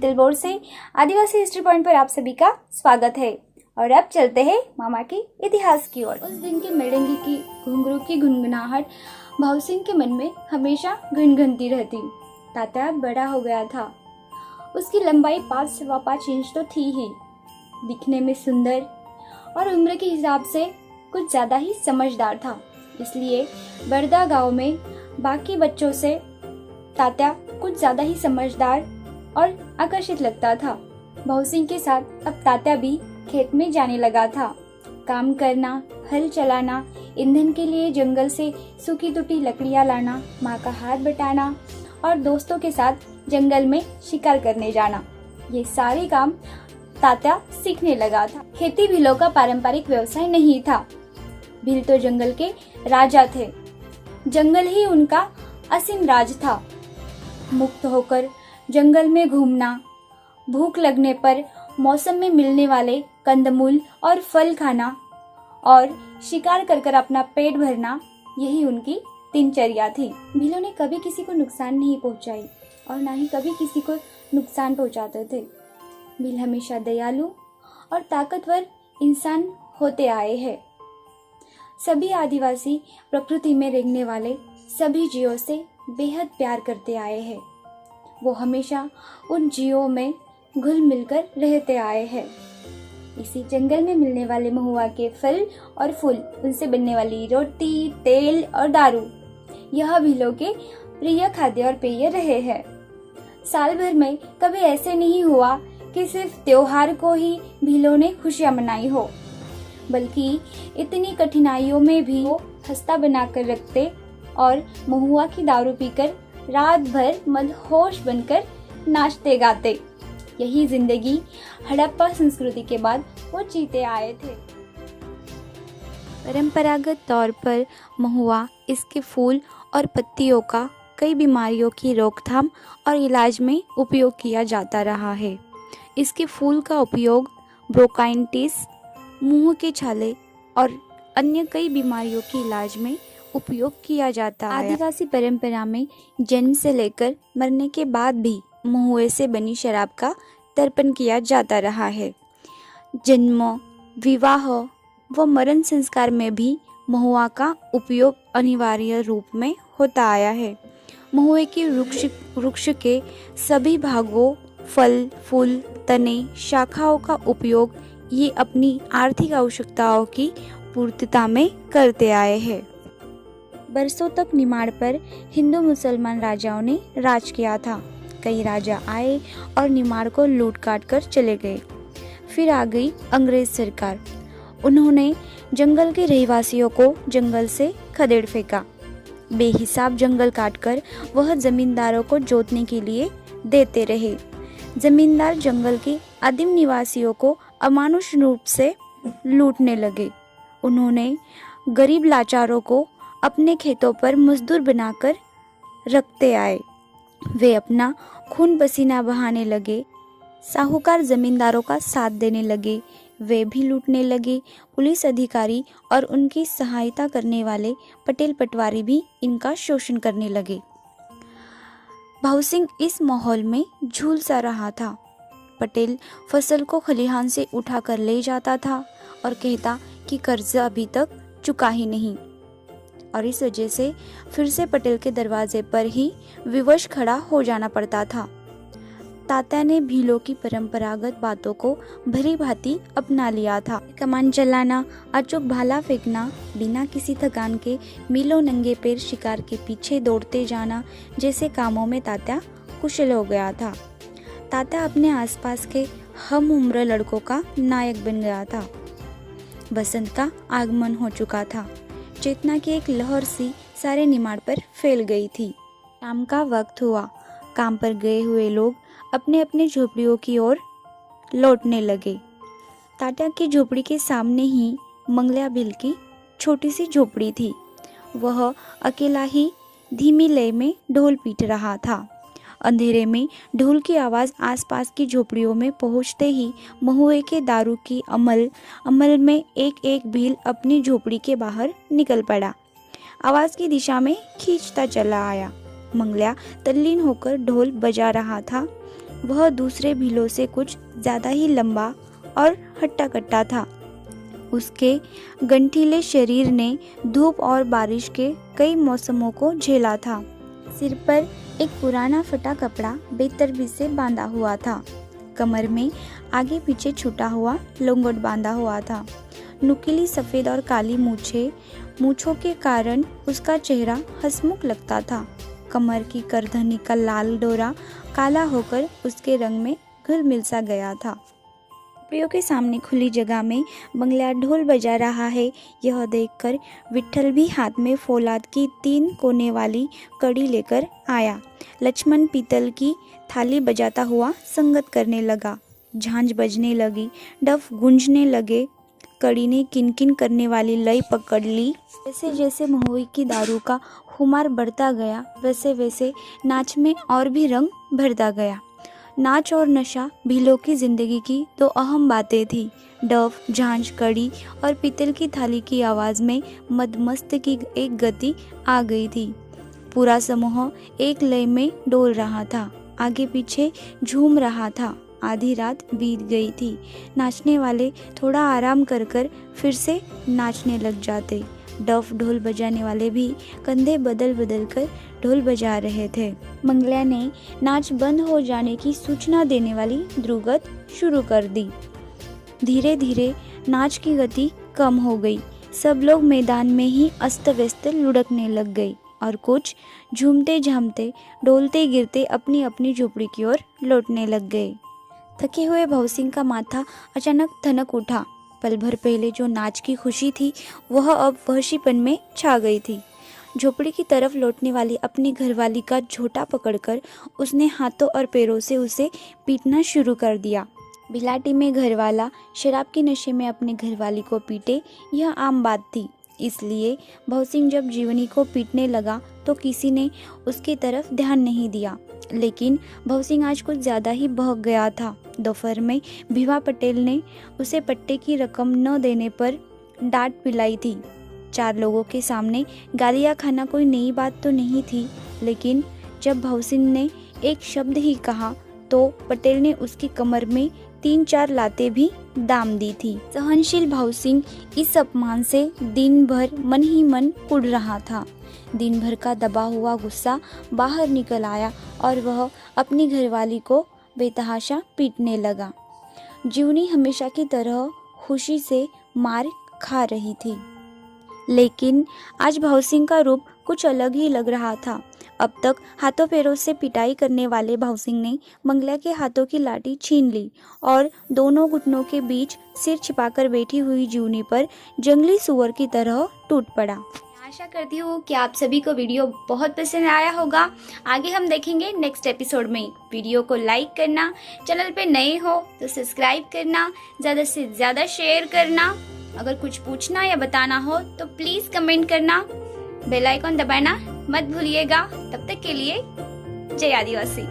Digital board से आदिवासी history point पर आप सभी का स्वागत है। और अब चलते हैं मामा के इतिहास की ओर। उस दिन के मेड़ंगी की घुंघरू की गुनगुनाहट भाव सिंह के मन में हमेशा गुनगुनाती रहती। तात्या बड़ा हो गया था। उसकी लंबाई 5.25 इंच तो थी ही, दिखने में सुंदर और उम्र के हिसाब से कुछ ज्यादा ही समझदार था। इसलिए बरदा गांव में बाकी बच्चों से तात्या कुछ ज्यादा ही समझदार और आकर्षित लगता था। भाव सिंह के साथ अब तात्या भी खेत में जाने लगा था। काम करना, हल चलाना, ईंधन के लिए जंगल से सूखी टूटी लकड़ियां लाना, माँ का हाथ बटाना और दोस्तों के साथ जंगल में शिकार करने जाना, ये सारे काम तात्या सीखने लगा था। खेती भीलों का पारंपरिक व्यवसाय नहीं था। भील तो जंगल के राजा थे। जंगल ही उनका असीम राज था। मुक्त होकर जंगल में घूमना, भूख लगने पर मौसम में मिलने वाले कंदमूल और फल खाना और शिकार कर अपना पेट भरना, यही उनकी दिनचर्या थी। भीलों ने कभी किसी को नुकसान नहीं पहुंचाई और ना ही कभी किसी को नुकसान पहुंचाते थे। भील हमेशा दयालु और ताकतवर इंसान होते आए हैं। सभी आदिवासी प्रकृति में रहने वाले सभी जीवों से बेहद प्यार करते आए हैं। वो हमेशा उन जीवों में घुल मिलकर रहते आए हैं। इसी जंगल में मिलने वाले महुआ के फल और फूल, उनसे बनने वाली रोटी, तेल और दारू, यह भीलों के प्रिय खाद्य और पेय रहे हैं। साल भर में कभी ऐसे नहीं हुआ कि सिर्फ त्योहार को ही भीलों ने खुशियां मनाई हो, बल्कि इतनी कठिनाइयों में भी वो हंसता बनाकर रखते और महुआ की दारू पीकर रात भर मदहोश बनकर नाचते गाते। यही जिंदगी हड़प्पा संस्कृति के बाद वो जीते आए थे। परंपरागत तौर पर महुआ, इसके फूल और पत्तियों का कई बीमारियों की रोकथाम और इलाज में उपयोग किया जाता रहा है। इसके फूल का उपयोग ब्रोंकाइटिस, मुंह के छाले और अन्य कई बीमारियों के इलाज में उपयोग किया जाता है। आदिवासी परंपरा में जन्म से लेकर मरने के बाद भी महुए से बनी शराब का तर्पण किया जाता रहा है। जन्म, विवाह व मरण संस्कार में भी महुआ का उपयोग अनिवार्य रूप में होता आया है। महुए के वृक्ष के सभी भागों, फल, फूल, तने, शाखाओं का उपयोग ये अपनी आर्थिक आवश्यकताओं की पूर्तता में करते आए हैं। बरसों तक निमाड़ पर हिंदू मुसलमान राजाओं ने राज किया था। कई राजा आए और निमाड़ को लूट काट कर चले गए। फिर आ गई अंग्रेज सरकार। उन्होंने जंगल के रहवासियों को जंगल से खदेड़ फेंका। बेहिसाब जंगल काटकर वह जमींदारों को जोतने के लिए देते रहे। जमींदार जंगल के आदिम निवासियों को अमानुष रूप से लूटने लगे। उन्होंने गरीब लाचारों को अपने खेतों पर मजदूर बनाकर रखते आए। वे अपना खून पसीना बहाने लगे। साहूकार जमींदारों का साथ देने लगे। वे भी लूटने लगे। पुलिस अधिकारी और उनकी सहायता करने वाले पटेल पटवारी भी इनका शोषण करने लगे। भाव सिंह इस माहौल में झूल सा रहा था। पटेल फसल को खलिहान से उठाकर ले जाता था और कहता कि कर्ज अभी तक चुका ही नहीं, और इस वजह से फिर से पटेल के दरवाजे पर ही विवश खड़ा हो जाना पड़ता था। तात्या ने भीलों की परंपरागत बातों को भली भांति अपना लिया था। कमान चलाना, अचूक भाला फेंकना, बिना किसी थकान के मीलों नंगे पैर शिकार के पीछे दौड़ते जाना जैसे कामों में तात्या कुशल हो गया था। तात्या अपने आसपास के हम उम्र लड़कों का नायक बन गया था। बसंत का आगमन हो चुका था। चेतना की एक लहर सी सारे निमाड़ पर फैल गई थी। शाम का वक्त हुआ। काम पर गए हुए लोग अपने अपने झोपड़ियों की ओर लौटने लगे। तात्या की झोपड़ी के सामने ही मंगल्या भील की छोटी सी झोपड़ी थी। वह अकेला ही धीमी लय में ढोल पीट रहा था। अंधेरे में ढोल की आवाज़ आसपास की झोपड़ियों में पहुंचते ही महुए के दारू की अमल में एक एक भील अपनी झोपड़ी के बाहर निकल पड़ा। आवाज़ की दिशा में खींचता चला आया। मंगल्या तल्लीन होकर ढोल बजा रहा था। वह दूसरे भीलों से कुछ ज़्यादा ही लंबा और हट्टा कट्टा था। उसके गंठीले शरीर ने धूप और बारिश के कई मौसमों को झेला था। सिर पर एक पुराना फटा कपड़ा बेतरतीब से बांधा हुआ था। कमर में आगे पीछे छूटा हुआ लंगोट बांधा हुआ था। नुकीली सफ़ेद और काली मूछों के कारण उसका चेहरा हंसमुख लगता था। कमर की करधनी का लाल डोरा काला होकर उसके रंग में घुल मिल सा गया था। झोपड़ियों के सामने खुली जगह में बंगला ढोल बजा रहा है, यह देखकर विट्ठल भी हाथ में फौलाद की 3 कोने वाली कड़ी लेकर आया। लक्ष्मण पीतल की थाली बजाता हुआ संगत करने लगा। झांझ बजने लगी, डफ गूंजने लगे। कड़ी ने किनकिन करने वाली लय पकड़ ली। जैसे जैसे महुई की दारू का खुमार बढ़ता गया, वैसे वैसे नाच में और भी रंग भरता गया। नाच और नशा भीलों की जिंदगी की 2 अहम बातें थी। डफ, झांझ, कड़ी और पीतल की थाली की आवाज़ में मदमस्त की एक गति आ गई थी। पूरा समूह एक लय में डोल रहा था, आगे पीछे झूम रहा था। आधी रात बीत गई थी। नाचने वाले थोड़ा आराम कर फिर से नाचने लग जाते। डफ ढोल बजाने वाले भी कंधे बदल बदल कर ढोल बजा रहे थे। मंगला ने नाच बंद हो जाने की सूचना देने वाली ध्रुगत शुरू कर दी। धीरे धीरे नाच की गति कम हो गई। सब लोग मैदान में ही अस्त व्यस्त लुढ़कने लग गए और कुछ झूमते झामते डोलते गिरते अपनी अपनी झोपड़ी की ओर लौटने लग गए। थके हुए भवसिंह का माथा अचानक ठनक उठा। पल भर पहले जो नाच की खुशी थी वह अब वहशीपन में छा गई थी। झोपड़ी की तरफ लौटने वाली अपनी घरवाली का झोटा पकड़कर उसने हाथों और पैरों से उसे पीटना शुरू कर दिया। बिलाटी में घरवाला शराब के नशे में अपने घरवाली को पीटे, यह आम बात थी। इसलिए भवसिंह जब जीवनी को पीटने लगा तो किसी ने उसकी तरफ ध्यान नहीं दिया। लेकिन भवसिंह आज कुछ ज़्यादा ही बहक गया था। दोपहर में भिवा पटेल ने उसे पट्टे की रकम न देने पर डांट पिलाई थी। 4 लोगों के सामने गालियाँ खाना कोई नई बात तो नहीं थी, लेकिन जब भवसिंह ने एक शब्द ही कहा तो पटेल ने उसकी कमर में 3-4 लातें भी दाम दी थी। सहनशील भवसिंह इस अपमान से दिन भर मन ही मन कुढ़ रहा था। दिन भर का दबा हुआ गुस्सा बाहर निकल आया और वह अपनी घरवाली को बेतहाशा पीटने लगा। जीवनी हमेशा की तरह खुशी से मार खा रही थी, लेकिन आज भवसिंह का रूप कुछ अलग ही लग रहा था। अब तक हाथों पैरों से पिटाई करने वाले भवसिंह ने मंगला के हाथों की लाठी छीन ली और दोनों घुटनों के बीच सिर छिपाकर बैठी हुई जीवनी पर जंगली सुअर की तरह टूट पड़ा। आशा करती हूँ कि आप सभी को वीडियो बहुत पसंद आया होगा। आगे हम देखेंगे नेक्स्ट एपिसोड में। वीडियो को लाइक करना, चैनल पे नए हो तो सब्सक्राइब करना, ज़्यादा से ज़्यादा शेयर करना। अगर कुछ पूछना या बताना हो तो प्लीज़ कमेंट करना। बेल आइकॉन दबाना मत भूलिएगा। तब तक के लिए जय आदिवासी।